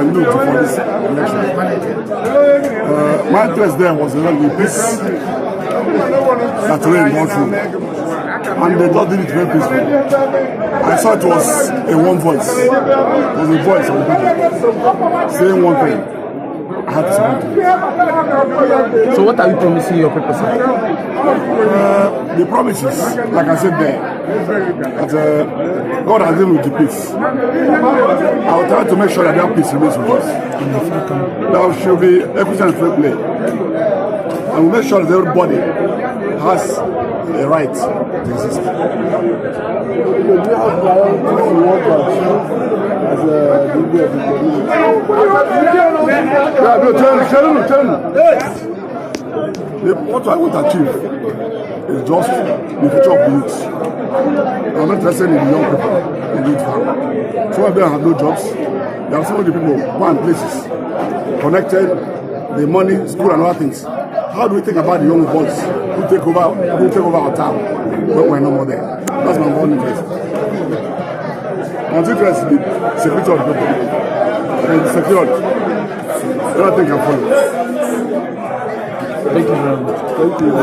Enugu for this election. My interest there was the peace that reigned all through. And they just did it very peacefully. I saw it was a one voice. It was a voice of the people saying one thing. I had to say one thing. So what are you promising your people? The promises, like I said there, that God has dealt with the peace. I will try to make sure that that peace remains with us. There should be equity and fair play. And we'll make sure that everybody has a right to exist. Do you have priority to work as a Igwe of the Tell me. What I want to achieve is just the future of the youth. I'm not interested in the young people, in the youth family. Some of them have no jobs. There are some of the people who are in places connected, the money, school and other things. How do we think about the young boys who take over our town when we're no more there? That's my one interest. My interest is the security of the people. And the security. Everything can follow. Thank you very much. Thank you.